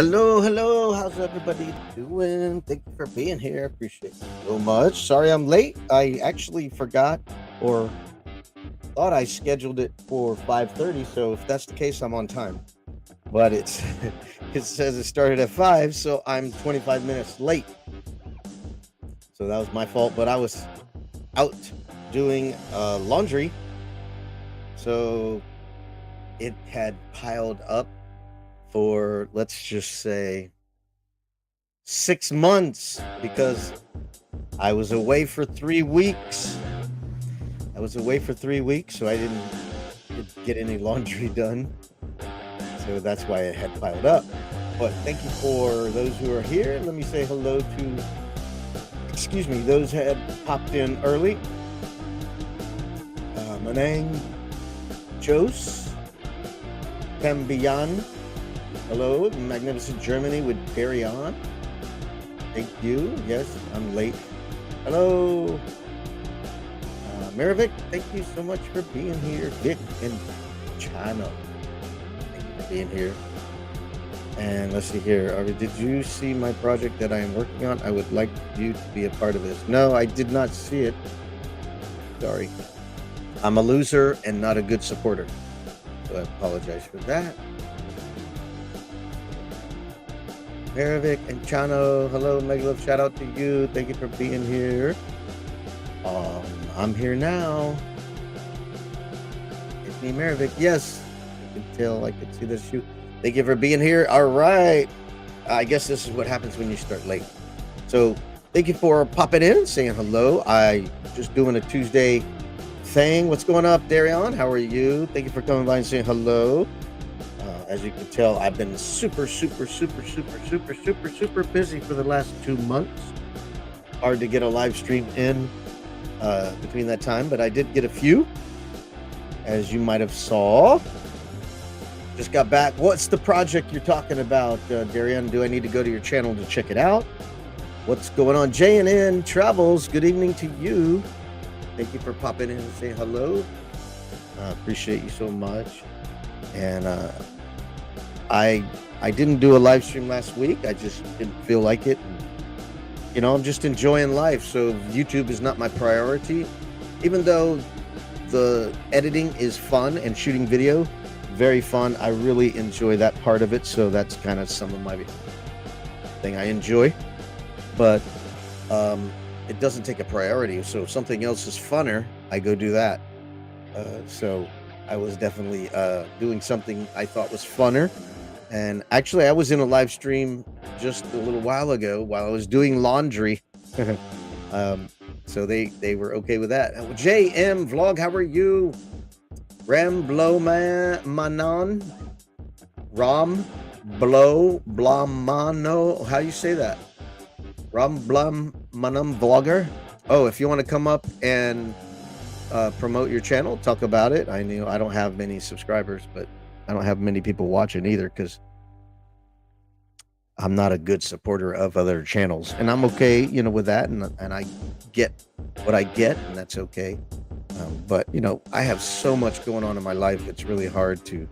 Hello, hello. How's everybody doing? Thank you for being here. Appreciate it so much. Sorry I'm late. I actually forgot or thought I scheduled it for 5:30, so if that's the case, I'm on time. But it's it says it started at 5, so I'm 25 minutes late. So that was my fault, but I was out doing laundry. So it had piled up for, let's just say, 6 months because I was away for 3 weeks. I was away for 3 weeks, so I didn't get any laundry done. So that's why it had piled up. But thank you for those who are here. Let me say hello to, excuse me, those who had popped in early. Manang, Jos, Cambian. Hello, magnificent Germany with Barry on. Thank you. Yes, I'm late. Hello, Maravik. Thank you so much for being here. Vic and China. Thank you for being here. And let's see here. Did you see my project that I am working on? I would like you to be a part of this. No, I did not see it. Sorry. I'm a loser and not a good supporter. So I apologize for that. Maravik and Chano, hello, Megalove, shout out to you. Thank you for being here. I'm here now. It's me, Maravik. Yes, I can tell, I can see the shoot. Thank you for being here. All right. I guess this is what happens when you start late. So thank you for popping in, saying hello. I just doing a Tuesday thing. What's going up, Darion? How are you? Thank you for coming by and saying hello. As you can tell, I've been super busy for the last 2 months. Hard to get a live stream in between that time, but I did get a few, as you might have saw. Just got back. What's the project you're talking about, Darian? Do I need to go to your channel to check it out? What's going on? J&N Travels, good evening to you. Thank you for popping in and saying hello. Appreciate you so much. And I didn't do a live stream last week. I just didn't feel like it. And, I'm just enjoying life. So YouTube is not my priority. Even though the editing is fun and shooting video, very fun. I really enjoy that part of it. So that's kind of some of my thing I enjoy. But it doesn't take a priority. So if something else is funner, I go do that. So I was definitely doing something I thought was funner. And actually, I was in a live stream just a little while ago while I was doing laundry. So they were okay with that. JM Vlog, how are you? Manon, Ram Blow Blamano. How do you say that? Ram Blam Manam Vlogger. Oh, if you want to come up and promote your channel, talk about it. I know I don't have many subscribers, but I don't have many people watching either because I'm not a good supporter of other channels, and I'm okay, with that, and I get what I get, and that's okay. But I have so much going on in my life; it's really hard to,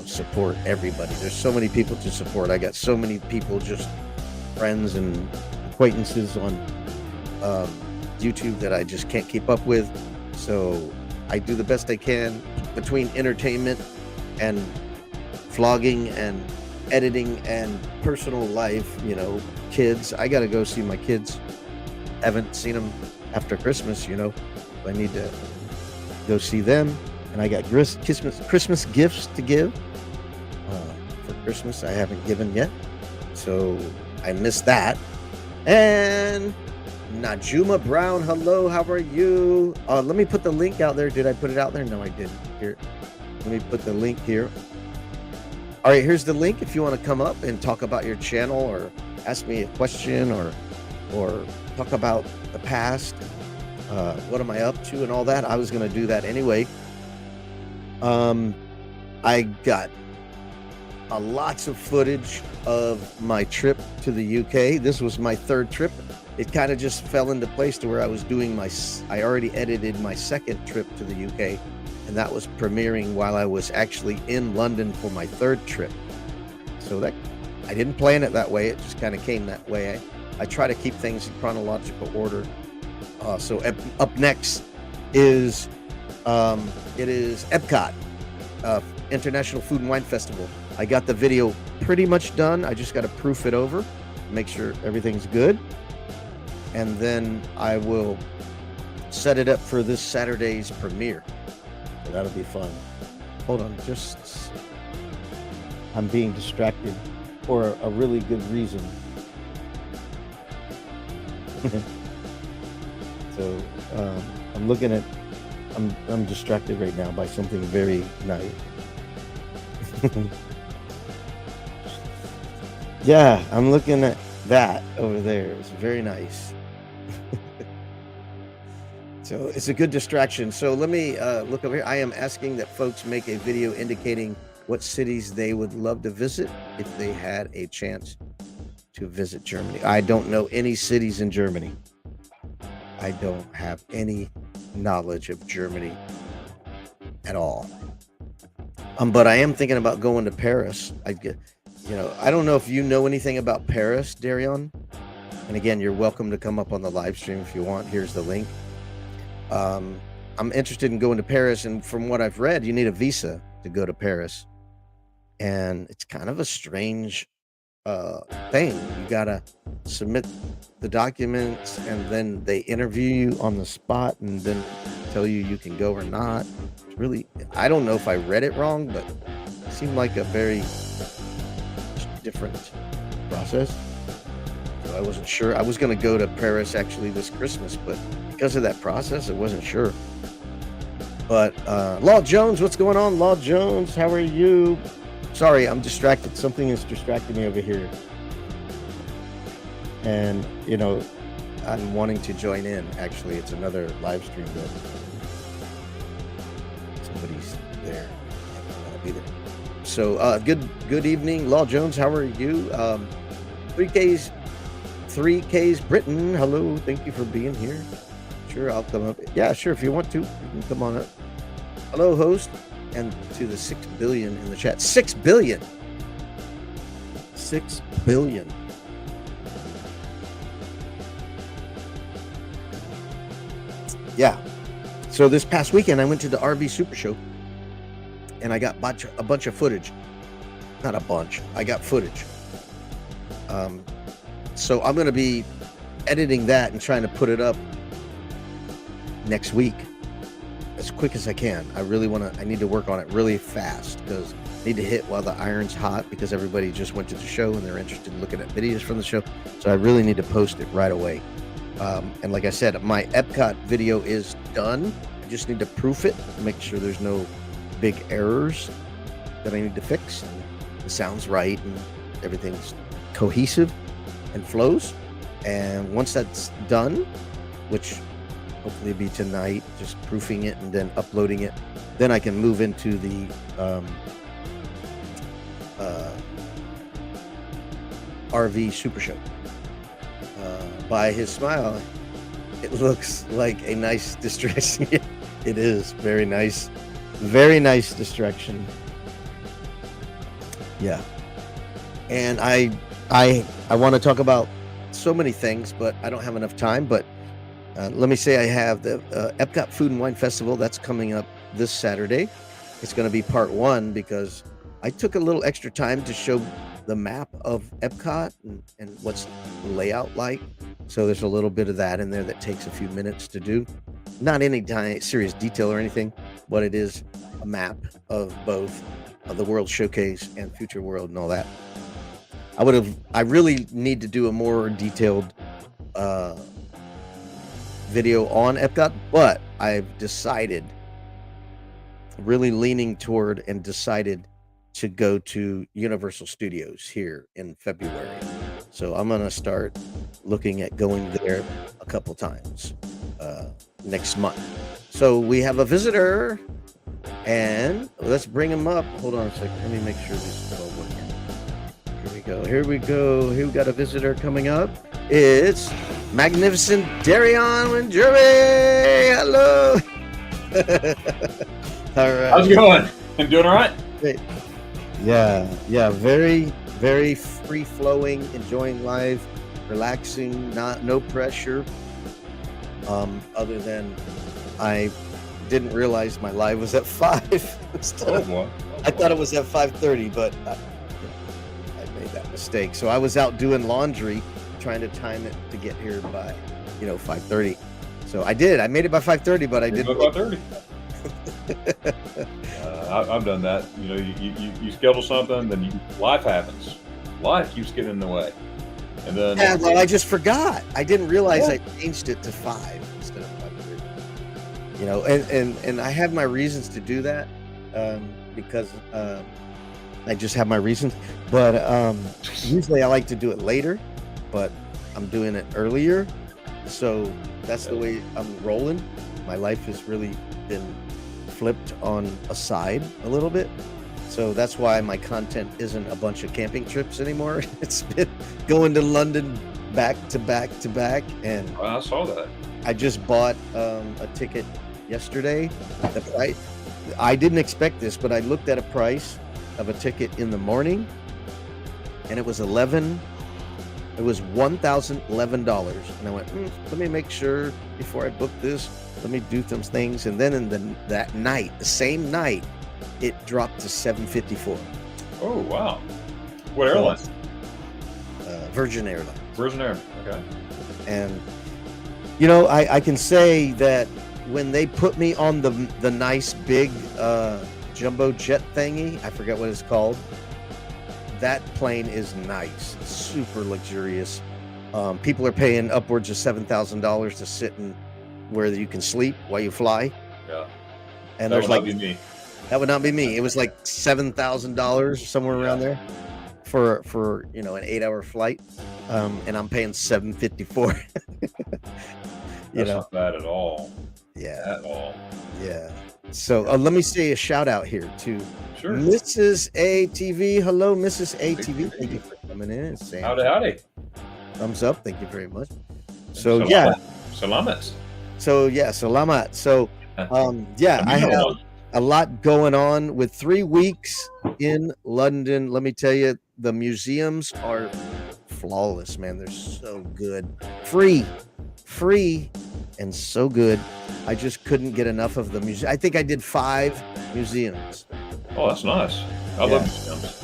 support everybody. There's so many people to support. I got so many people, just friends and acquaintances on YouTube that I just can't keep up with. So I do the best I can between entertainment and vlogging and editing and personal life, kids. I got to go see my kids. Haven't seen them after Christmas, I need to go see them. And I got Christmas gifts to give for Christmas. I haven't given yet. So I missed that. And Najuma Brown, hello, how are you? Let me put the link out there. Did I put it out there? No, I didn't. Here, let me put the link here. All right, here's the link if you want to come up and talk about your channel or ask me a question or talk about the past. What am I up to and all that? I was going to do that anyway. I got lots of footage of my trip to the UK. This was my third trip. It kind of just fell into place to where I was doing I already edited my second trip to the UK, and that was premiering while I was actually in London for my third trip. So that I didn't plan it that way. It just kind of came that way. I try to keep things in chronological order. So up next is it is Epcot, International Food and Wine Festival. I got the video pretty much done. I just got to proof it over, make sure everything's good, and then I will set it up for this Saturday's premiere. So that'll be fun. Hold on, just I'm being distracted for a really good reason. So I'm looking at I'm distracted right now by something very nice. Yeah, I'm looking at that over there. It's very nice. So it's a good distraction. So let me look over here. I am asking that folks make a video indicating what cities they would love to visit if they had a chance to visit Germany. I don't know any cities in Germany. I don't have any knowledge of Germany at all. But I am thinking about going to Paris. I don't know if you know anything about Paris, Darion. And again, you're welcome to come up on the live stream if you want. Here's the link. I'm interested in going to Paris, and from what I've read, you need a visa to go to Paris. And it's kind of a strange thing. You gotta submit the documents, and then they interview you on the spot and then tell you can go or not. It's really, I don't know if I read it wrong, but it seemed like a very different process. So I wasn't sure. I was going to go to Paris actually this Christmas, but because of that process, I wasn't sure. But Law Jones, what's going on? Law Jones, how are you? Sorry, I'm distracted. Something is distracting me over here. And, I'm wanting to join in. Actually, it's another live stream that somebody's there. I don't want to be there. So, good evening, Law Jones. How are you? 3Ks Britain. Hello. Thank you for being here. Sure, I'll come up. Yeah, sure. If you want to, you can come on up. Hello, host. And to the 6 billion in the chat. 6 billion. 6 billion. Yeah. So this past weekend, I went to the RV Super Show, and I got a bunch of footage. Not a bunch. I got footage. So I'm going to be editing that and trying to put it up next week as quick as I can. I need to work on it really fast because I need to hit while the iron's hot, because everybody just went to the show and they're interested in looking at videos from the show. So I really need to post it right away. And like I said, my Epcot video is done. I just need to proof it to make sure there's no big errors that I need to fix. And it sounds right and everything's cohesive and flows. And once that's done, which hopefully be tonight, just proofing it and then uploading it, then I can move into the RV Super Show. By his smile, it looks like a nice distraction. It is very nice distraction. Yeah. And I want to talk about so many things, but I don't have enough time. But let me say I have the Epcot Food and Wine Festival that's coming up this Saturday. It's going to be part 1 because I took a little extra time to show the map of Epcot and what's the layout like. So there's a little bit of that in there that takes a few minutes to do. Not any serious detail or anything, but it is a map of both the World Showcase and Future World and all that. I really need to do a more detailed video on Epcot, but I've decided, really leaning toward and decided to go to Universal Studios here in February. So I'm going to start looking at going there a couple times next month. So we have a visitor, and let's bring him up. Hold on a second. Let me make sure this is all working. Here we go. Here we got a visitor coming up. It's Magnificent Darion in Germany. Hello. All right. How's it going? I'm doing all right. Great. Yeah, very, very free flowing, enjoying life, relaxing, no pressure. Other than I didn't realize my live was at 5 instead of, boy. I thought it was at 5:30, but I made that mistake. So I was out doing laundry, trying to time it to get here by 5:30. So I made it by 5:30, but I didn't. 5:30. I've done that. You schedule something, then life happens. Life keeps getting in the way, and then well, I just forgot. I didn't realize I changed it to 5 instead of 5:30. And I have my reasons to do that, because I just have my reasons. But usually I like to do it later, but I'm doing it earlier, so that's the way I'm rolling. My life has really been flipped on a side a little bit, so that's why my content isn't a bunch of camping trips anymore. It's been going to London back to back to back, and I saw that. I just bought a ticket yesterday. The price, I didn't expect this, but I looked at a price of a ticket in the morning, and it was $1,011, and I went, let me make sure before I book this. Let me do some things, and then that night, the same night, it dropped to $754. Oh wow! What airline? Virgin Airlines. Virgin Airlines. Okay. And I can say that when they put me on the nice big jumbo jet thingy, I forget what it's called. That plane is nice, super luxurious. People are paying upwards of $7,000 to sit in where you can sleep while you fly. Yeah. And that would not be me. That would not be me. It was like $7,000, somewhere around there, for an 8-hour flight. And I'm paying $754. That's not bad at all. Yeah. At all. Yeah. So let me say a shout out here to Sure. Mrs. ATV. Hello, Mrs. ATV. Thank you for coming in and saying Howdy. thumbs up. Thank you very much. Salamat. Salamat. So I have a lot going on with 3 weeks in London. Let me tell you, the museums are flawless, man. They're so good. Free and so good. I just couldn't get enough of the museum. I think I did 5 museums. Oh, that's nice. I love museums.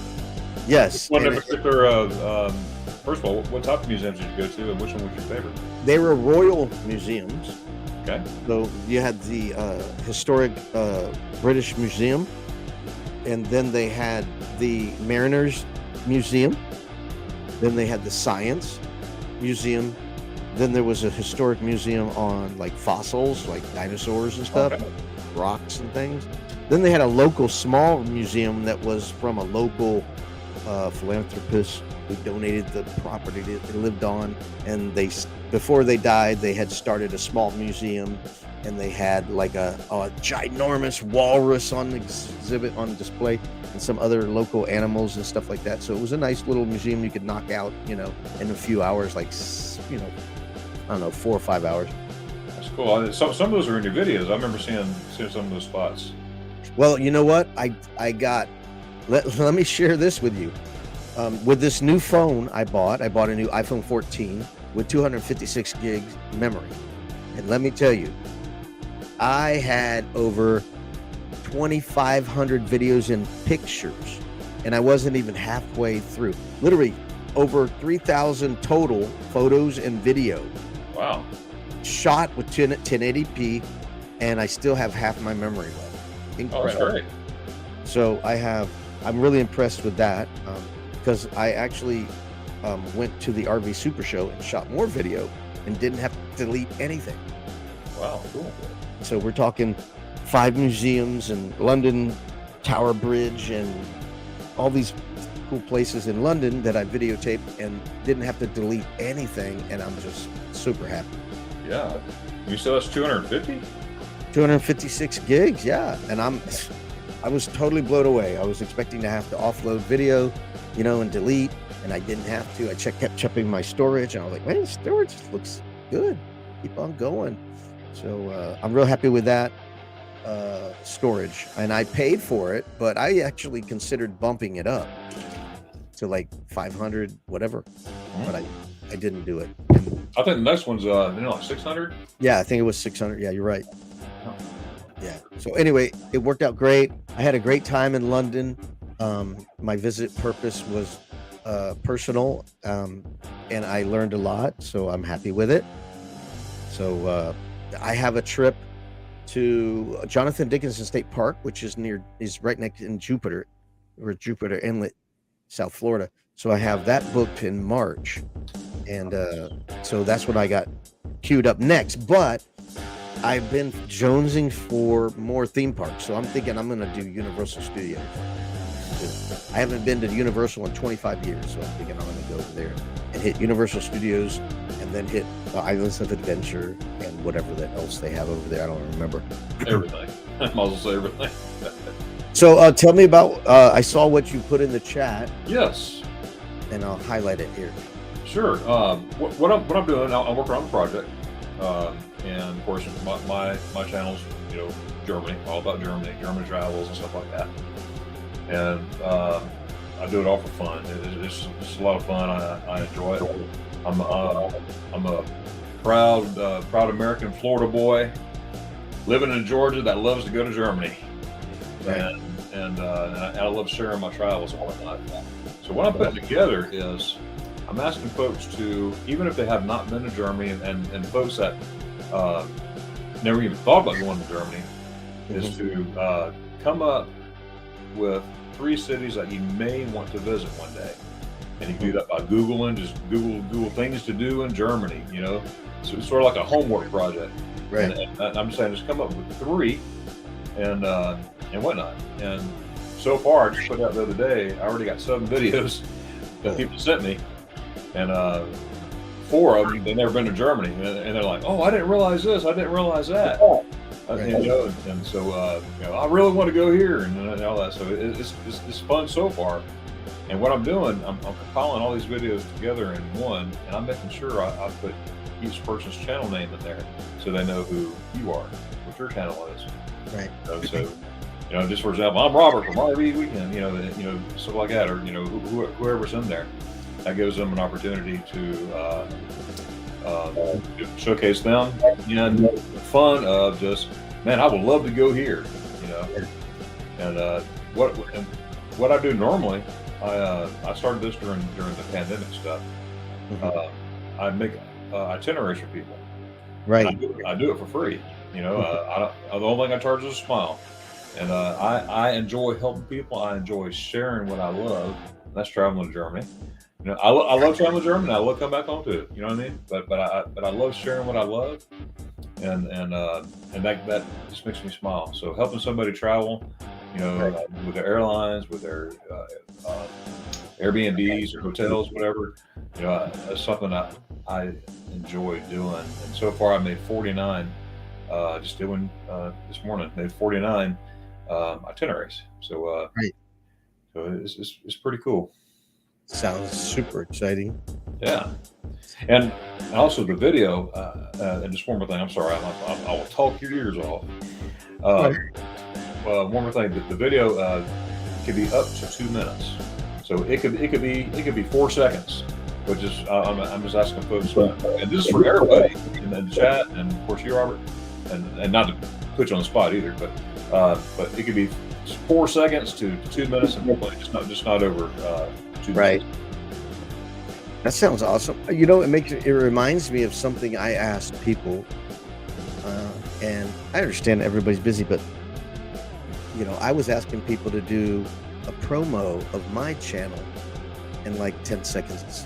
Yes. What particular? First of all, what type of museums did you go to, and which one was your favorite? They were royal museums. Okay. So you had the historic British Museum, and then they had the Mariners Museum. Then they had the Science Museum. Then there was a historic museum on like fossils, like dinosaurs and stuff, rocks and things. Then they had a local small museum that was from a local philanthropist who donated the property they lived on, and before they died, they had started a small museum, and they had like a ginormous walrus on exhibit on display, and some other local animals and stuff like that. So it was a nice little museum you could knock out, in a few hours, like I don't know, 4 or 5 hours. That's cool. Some of those are in your videos. I remember seeing some of those spots. Well, you know what? I got. Let me share this with you. With this new phone I bought a new iPhone 14 with 256 gigs memory. And let me tell you, I had over 2,500 videos and pictures, and I wasn't even halfway through. Literally over 3,000 total photos and video. Wow. Shot with 1080p, and I still have half my memory left. Incredible. Oh, that's great. So I'm really impressed with that, because I actually went to the RV Super Show and shot more video and didn't have to delete anything. Wow, cool. So we're talking 5 museums and London Tower Bridge and all these cool places in London that I videotaped and didn't have to delete anything, and I'm just super happy. Yeah. You said that's 250? 256 gigs, yeah. And I was totally blown away. I was expecting to have to offload video, and delete, and I didn't have to. I kept checking my storage, and I was like, man, storage looks good. Keep on going. So I'm real happy with that storage, and I paid for it, but I actually considered bumping it up. to like 500, whatever. But I didn't do it. I think the next one's like 600. Yeah, I think it was 600. Yeah, you're right. Yeah. So anyway, it worked out great. I had a great time in London. My visit purpose was personal, and I learned a lot. So I'm happy with it. So I have a trip to Jonathan Dickinson State Park, which is right next in Jupiter, or Jupiter Inlet, South Florida. So I have that booked in March, and so that's what I got queued up next. But I've been jonesing for more theme parks, so I'm thinking I'm going to do Universal Studios. I haven't been to Universal in 25 years, so I'm thinking I'm going to go over there and hit Universal Studios, and then hit Islands of Adventure and whatever else they have over there. I don't remember. Everything. I might as well say everything. So tell me about, I saw what you put in the chat. Yes. And I'll highlight it here. Sure. What I'm doing, I'm working on a project. And of course, my channel's, Germany, all about Germany travels and stuff like that. And I do it all for fun. It's a lot of fun. I enjoy it. I'm a proud American Florida boy living in Georgia that loves to go to Germany. Right. And I love sharing my travels and whatnot. So what I'm putting together is I'm asking folks to, even if they have not been to Germany, and folks that never even thought about going to Germany, is to come up with 3 cities that you may want to visit one day. And you can do that by Googling, just Google things to do in Germany, So it's sort of like a homework project. Right. And I'm just saying, just come up with 3 and whatnot. And so far, I just put out the other day, I already got 7 videos that people sent me. And 4 of them, they've never been to Germany. And they're like, oh, I didn't realize this, I didn't realize that. Right. And so, I really want to go here and all that. So it's fun so far. And what I'm doing, I'm compiling all these videos together in one, and I'm making sure I put each person's channel name in there so they know who you are, what your channel is. Right. So just for example, I'm Robert from RV Weekend, stuff like that, or whoever's in there. That gives them an opportunity to showcase them, and the fun of just, man, I would love to go here, And what I do normally, I started this during the pandemic stuff. I make itineraries for people. Right. I do it for free. The only thing I charge is a smile, and I enjoy helping people. I enjoy sharing what I love. That's traveling to Germany. I love traveling to Germany. I love coming back home to it. You know what I mean? But I love sharing what I love, and that just makes me smile. So helping somebody travel, with their airlines, with their Airbnbs or hotels, whatever, that's something I enjoy doing. And so far, I made 49. Just doing this morning, made 49 itineraries. So right. So it's pretty cool. Sounds super exciting. Yeah, and also the video. And just one more thing. I'm sorry, I will talk your ears off. One more thing. The video could be up to 2 minutes. So it could be 4 seconds. Which is I'm just asking folks, and this is for everybody in the chat, and of course you, Robert, and not to put you on the spot either, but it could be 4 seconds to 2 minutes, and just not over 2 minutes. Right. That sounds awesome. It reminds me of something I asked people, and I understand everybody's busy, but I was asking people to do a promo of my channel in like 10 seconds.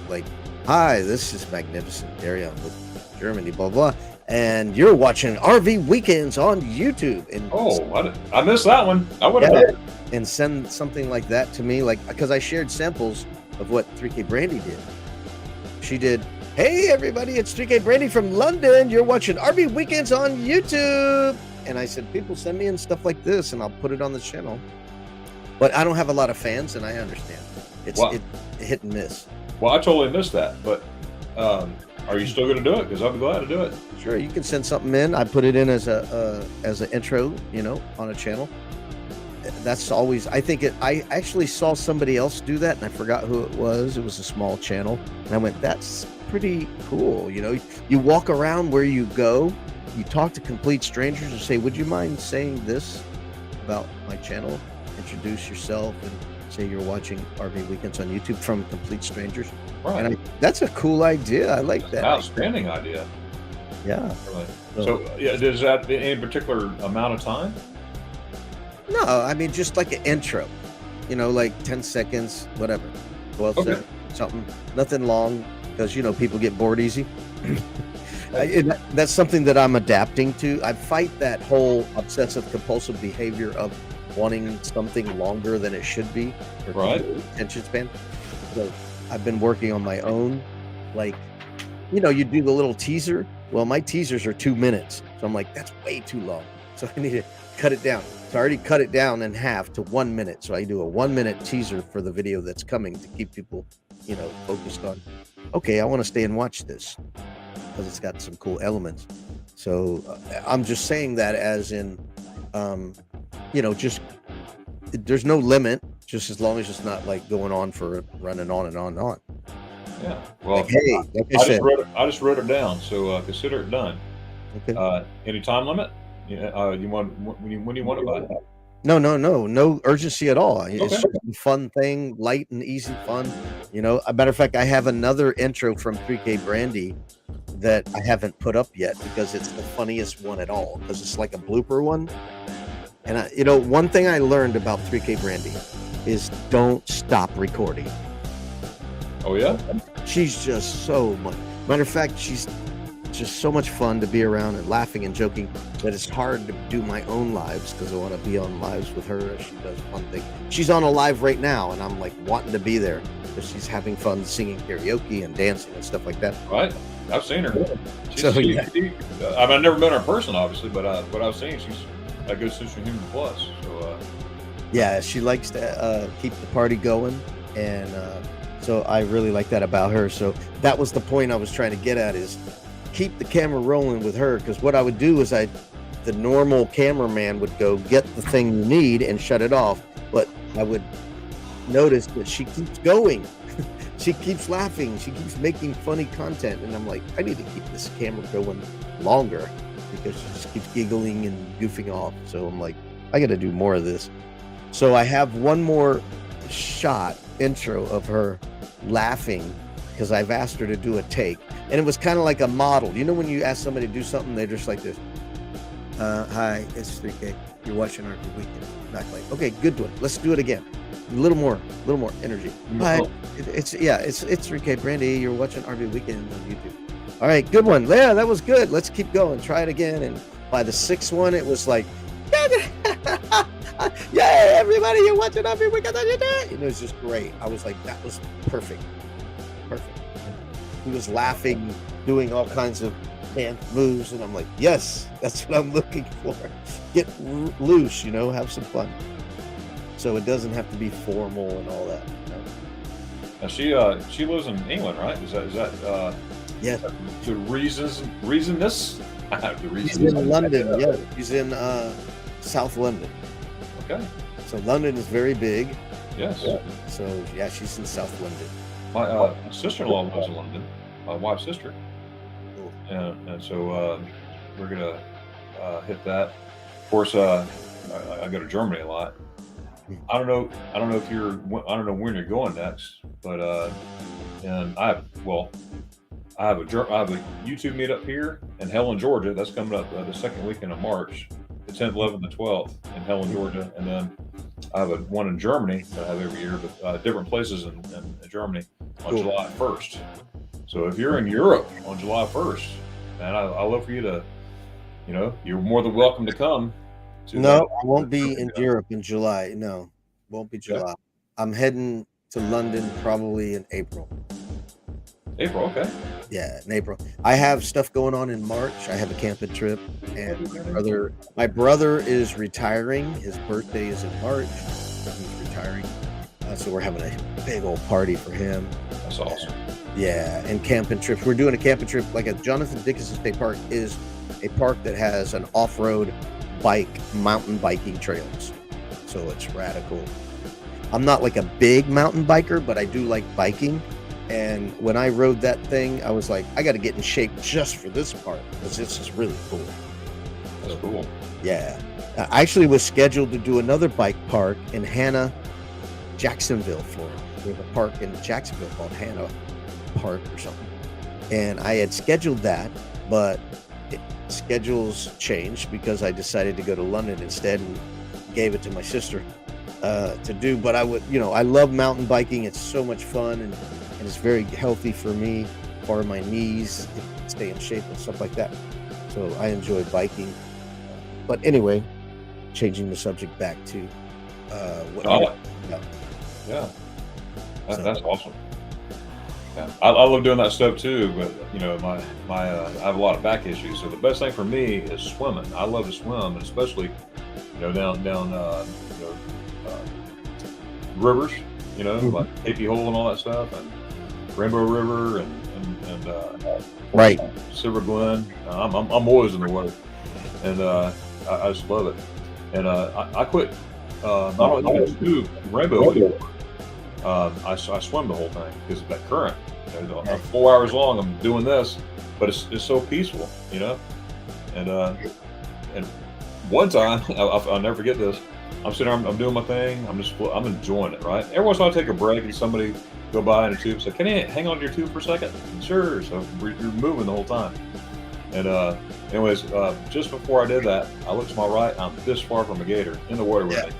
Like, hi, this is Magnificent Darion with Germany, blah, blah. And you're watching RV Weekends on YouTube. And I missed that one. I would have done it. And send something like that to me, because I shared samples of what 3K Brandy did. She did, hey, everybody, it's 3K Brandy from London. You're watching RV Weekends on YouTube. And I said, people send me in stuff like this, and I'll put it on the channel. But I don't have a lot of fans, and I understand. It's hit and miss. Well, I totally missed that, but are you still going to do it? Because I'd be glad to do it. Sure, you can send something in. I put it in as an intro, on a channel, that's always, I think I actually saw somebody else do that and I forgot who it was. It was a small channel and I went, that's pretty cool. You walk around where you go, you talk to complete strangers and say, would you mind saying this about my channel? Introduce yourself and say you're watching RV Weekends on YouTube from complete strangers. Right. And that's a cool idea. I like that. Outstanding idea. Yeah. Really. So, yeah, does that in any particular amount of time? No, I mean, just like an intro, like 10 seconds, whatever, 12 Okay. seconds, something, nothing long, because, people get bored easy. That's something that I'm adapting to. I fight that whole obsessive compulsive behavior of wanting something longer than it should be. For Right. attention span. So I've been working on my own, like, you do the little teaser. Well, my teasers are 2 minutes. So I'm like, that's way too long. So I need to cut it down. So I already cut it down in half to 1 minute. So I do a 1 minute teaser for the video that's coming to keep people, focused on, okay, I want to stay and watch this because it's got some cool elements. So I'm just saying that as in, just there's no limit, just as long as it's not like going on for running on and on and on. Yeah. Well, Like, hey, like I said, I just wrote it down, so consider it done. okay. Any time limit? You want when you want it by? No urgency at all. It's Okay. just a fun thing, light and easy fun. A matter of fact, I have another intro from 3K Brandy that I haven't put up yet because it's the funniest one at all, because it's like a blooper one. And one thing I learned about 3K Brandy is don't stop recording. Oh yeah. She's just so much. Matter of fact, she's just so much fun to be around and laughing and joking that it's hard to do my own lives because I want to be on lives with her as she does fun things. She's on a live right now and I'm like wanting to be there because she's having fun singing karaoke and dancing and stuff like that. Right. I've seen her. Yeah. I've never met her in person, obviously, but what I've seen, she's a good Central Human Plus. So Yeah, she likes to keep the party going, and so I really like that about her. So that was the point I was trying to get at, is keep the camera rolling with her, because what I would do is the normal cameraman would go get the thing you need and shut it off, but I would notice that she keeps going. She keeps laughing, she keeps making funny content, and I'm like, I need to keep this camera going longer because she just keeps giggling and goofing off. So I'm like, I got to do more of this. So I have one more intro of her laughing because I've asked her to do a take, and it was kind of like a model. When you ask somebody to do something, they're just like this. Hi, it's 3K. You're watching RV Weekend. Not like, okay, good one. Let's do it again. A little more energy. Hi, it's 3K Brandy. You're watching RV Weekend on YouTube. All right, good one. Yeah, that was good. Let's keep going. Try it again. And by the sixth one, it was like, yeah, everybody, you're watching RV Weekend on YouTube. It was just great. I was like, that was perfect. Perfect. He was laughing, doing all kinds of dance moves, and I'm like, yes, that's what I'm looking for. Get loose, have some fun. So it doesn't have to be formal and all that. now she lives in England, right? Is that Yeah. the reason this? She's in London. Yeah, she's in South London. Okay. So London is very big. Yes. So yeah, she's in South London. My sister-in-law lives in London. My wife's sister. Cool. And so we're gonna hit that. Of course, I go to Germany a lot. I don't know if I don't know when you're going next, but and I have a YouTube meetup here in Helen, Georgia. That's coming up the second weekend of March, the 10th, 11th, and 12th in Helen, Georgia, and then I have one in Germany that I have every year, but different places in Germany on Cool. July 1st. So if you're in Europe on July 1st, man, I love for you to, you're more than welcome to come. No, I won't be in Europe in July. No, won't be July. I'm heading to London probably in April. April, okay. Yeah, in April. I have stuff going on in March. I have a camping trip, and my brother is retiring. His birthday is in March. He's retiring, so we're having a big old party for him. That's awesome. Yeah, and camping trips. We're doing a camping trip. Like at Jonathan Dickinson State Park is a park that has an off-road mountain biking trails. so it's radical. I'm not like a big mountain biker, but I do like biking. And when I rode that thing, I was like, I got to get in shape just for this part because this is really cool. That's cool. Yeah. I actually was scheduled to do another bike park in Hannah, Jacksonville, Florida. We have a park in Jacksonville called Hannah Park or something. And I had scheduled that, but schedules changed because I decided to go to London instead and gave it to my sister to do. But I would, I love mountain biking. It's so much fun and it's very healthy for me, for my knees, stay in shape and stuff like that. So I enjoy biking. But anyway, changing the subject back to yeah. That's awesome. Yeah, I love doing that stuff too. But I have a lot of back issues, so the best thing for me is swimming. I love to swim, and especially down rivers, like Happy Hole and all that stuff, and Rainbow River and right, Silver Glen. I'm always in the water, and I just love it. And I quit. Not only do Rainbow anymore. I swim the whole thing because of that current. 4 hours long, I'm doing this, but it's so peaceful, And one time, I'll never forget this. I'm sitting there, I'm doing my thing. I'm enjoying it, right? Every once in a while, I take a break and somebody go by in a tube. So, can you hang on to your tube for a second? Sure. So you're moving the whole time. And anyways, just before I did that, I looked to my right. I'm this far from a gator in the water with me.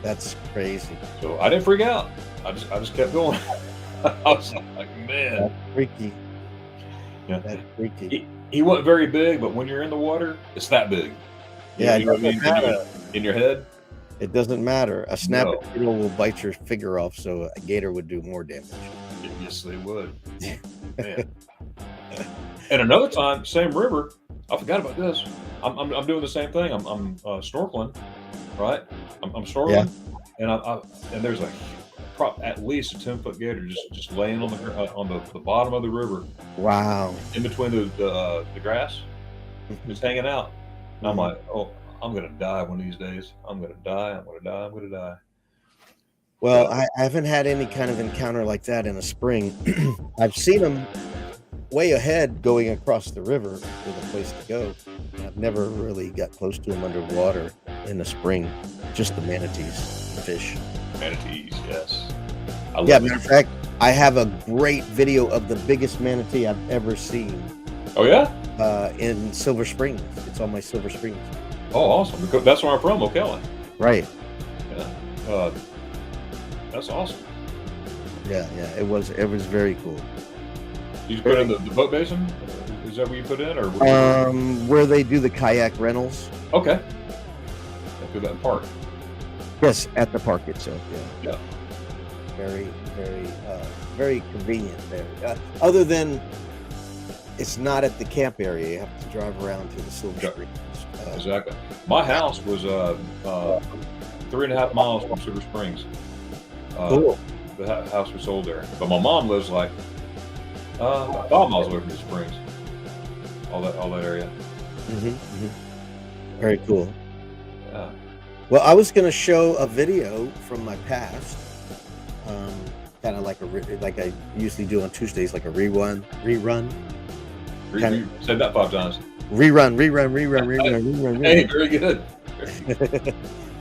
That's crazy. So I didn't freak out. I just kept going. I was like, man, that's freaky. Yeah, that's freaky. He wasn't very big, but when you're in the water, it's that big. Yeah, you know what I mean? In your head. It doesn't matter. A snapping turtle will bite your finger off, so a gator would do more damage. Yes, they would. Man. And another time, same river. I forgot about this. I'm doing the same thing. I'm snorkeling, right? I'm snorkeling, and there's at least a 10-foot gator just laying on the bottom of the river. Wow! In between the grass, just hanging out. And I'm like, oh, I'm gonna die one of these days. I'm gonna die. Well, I haven't had any kind of encounter like that in the spring. I've seen them way ahead going across the river with a place to go. I've never really got close to them underwater in the spring. Just the manatees, the fish. Manatees, yes. Matter of fact, I have a great video of the biggest manatee I've ever seen. Oh yeah? In Silver Springs. It's on my Silver Springs. Oh, awesome! Because that's where I'm from, Ocala. Right. Yeah. That's awesome. Yeah. It was very cool. Did you put in the boat basin? Is that where you put in, or where they do the kayak rentals? Okay. Do that in park. Yes, at the park itself. Yeah. Very, very convenient there. Other than it's not at the camp area, you have to drive around to the Silver Springs. Exactly. My house was 3.5 miles from Silver Springs. Cool. The house we sold there, but my mom lives like 5 miles away from the Springs. All that area. Very cool. Yeah. Well, I was going to show a video from my past, kind of like I usually do on Tuesdays, like a rerun. Said that 5 times. Rerun. Hey, very good.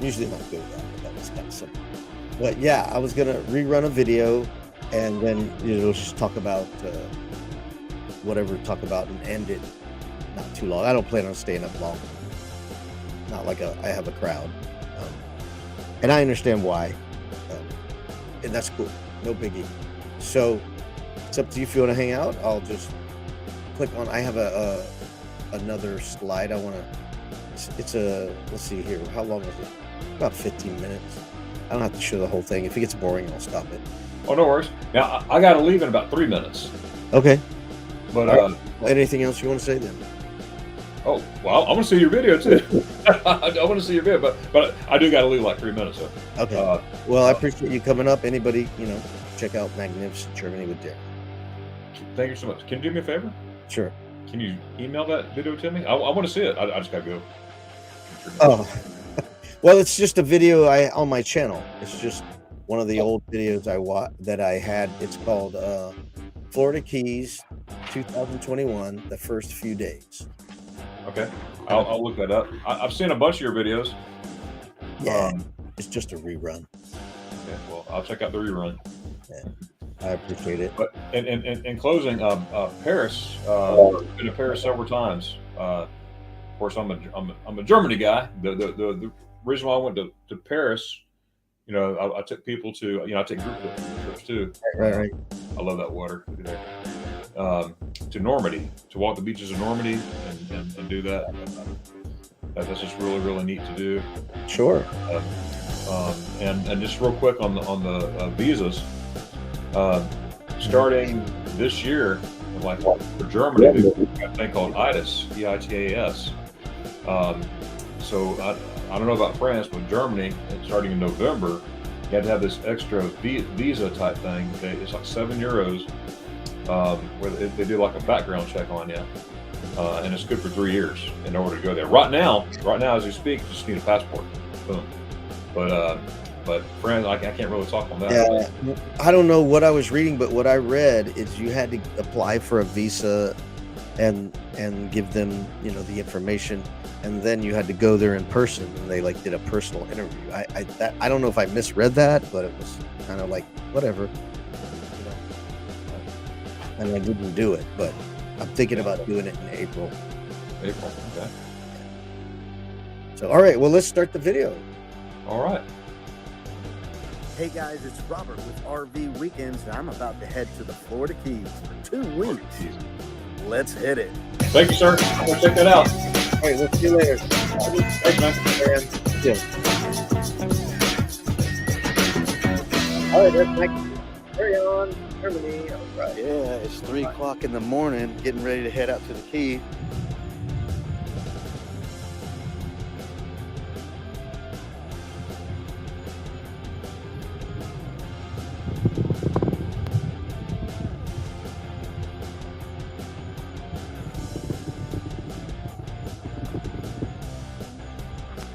Usually not good at that, but that was kind of simple. But yeah, I was gonna rerun a video, and then just talk about whatever talk about and end it not too long. I don't plan on staying up long. Not like I have a crowd, and I understand why, and that's cool. No biggie. So it's up to you if you want to hang out. I'll just click on. I have another slide. I want to. It's let's see here. How long is it? About 15 minutes. I don't have to show the whole thing. If it gets boring, I'll stop it. Oh, no worries. Now I got to leave in about 3 minutes. Okay. But well, anything else you want to say then? Oh well, I want to see your video too. I want to see your video, but I do got to leave like 3 minutes. So. Okay. Well, I appreciate you coming up. Anybody, check out Magnificent Germany with Darren. Thank you so much. Can you do me a favor? Sure. Can you email that video to me? I want to see it. I just got to go. Oh. Well, it's just a video on my channel. It's just one of the old videos that I had. It's called Florida Keys 2021, the first few days. Okay, I'll look that up. I've seen a bunch of your videos. Yeah, it's just a rerun. Okay, well, I'll check out the rerun. Yeah, I appreciate it. But in closing, Paris, been to Paris several times. Of course, I'm a Germany guy. The reason why I went to Paris, I took people to, I take group trips too. Right. I love that water. To Normandy, to walk the beaches of Normandy and do that. That's just really, really neat to do. Sure. And just real quick on the visas, starting this year, like for Germany, there's a thing called EITAS, EITAS. So I don't know about France, but Germany, starting in November, you had to have this extra visa type thing. It's like €7, where they do like a background check on you, and it's good for 3 years in order to go there. Right now as we speak, you just need a passport. Boom. But France, I can't really talk on that. Yeah, I don't know what I was reading, but what I read is you had to apply for a visa and give them, the information, and then you had to go there in person, and they did a personal interview. I don't know if I misread that, but it was kind of like whatever, and I didn't do it, but I'm thinking about doing it in April. Okay. So, all right, well, let's start the video. All right. Hey guys, it's Robert with RV Weekends, and I'm about to head to the Florida Keys for 2 weeks. Let's hit it. Thank you, sir. I'm gonna check that out. All right, we'll see you later. Thanks, man. Yeah. All right, that's next. Carry on, Germany. All right. Yeah, it's 3 o'clock in the morning, getting ready to head out to the Key.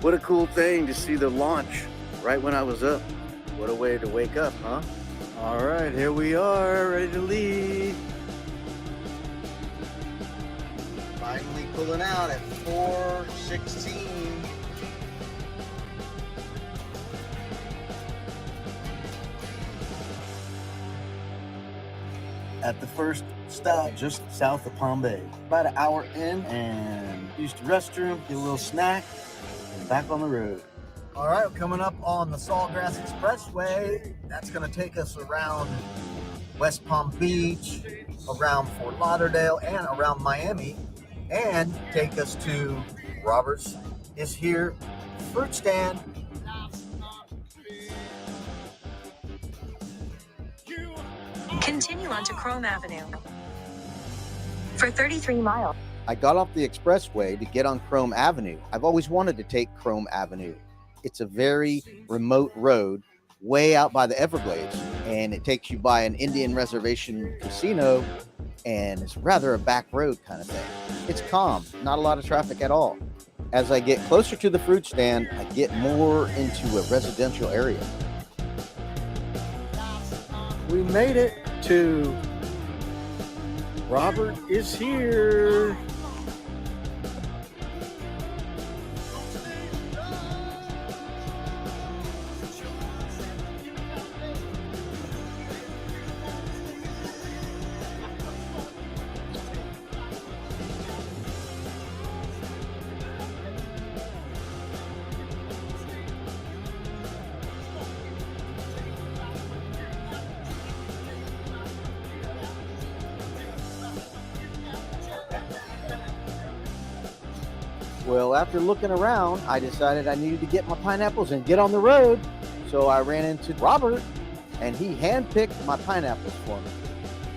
What a cool thing to see the launch right when I was up. What a way to wake up, huh? All right, here we are, ready to leave. Finally pulling out at 4:16. At the first stop, just south of Palm Bay. About an hour in, and used the restroom, get a little snack, and back on the road. All right, we're coming up on the Sawgrass Expressway. That's going to take us around West Palm Beach, around Fort Lauderdale, and around Miami, and take us to Robert's is Here fruit stand. Continue on to Chrome Avenue. For 33 miles. I got off the expressway to get on Chrome Avenue. I've always wanted to take Chrome Avenue. It's a very remote road way out by the Everglades, and it takes you by an Indian reservation casino, and it's rather a back road kind of thing. It's calm, not a lot of traffic at all. As I get closer to the fruit stand, I get more into a residential area. We made it to Robert is Here. Well, after looking around, I decided I needed to get my pineapples and get on the road. So I ran into Robert, and he handpicked my pineapples for me.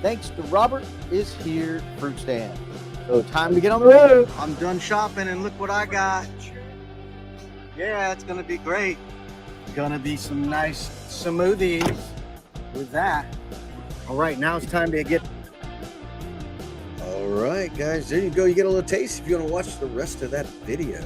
Thanks to Robert is Here fruit stand. So time to get on the road. I'm done shopping, and look what I got. Yeah, it's gonna be great. Gonna be some nice smoothies with that. All right, now it's time to get. All right, guys, there you go. You get a little taste. If you want to watch the rest of that video,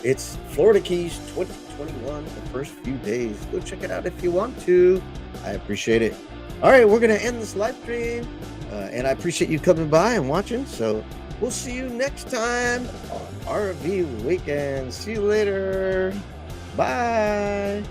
It's Florida Keys 2021, the first few days. Go check it out if you want to. I appreciate it. All right, we're going to end this live stream. And I appreciate you coming by and watching. So we'll see you next time on RV Weekend. See you later. Bye.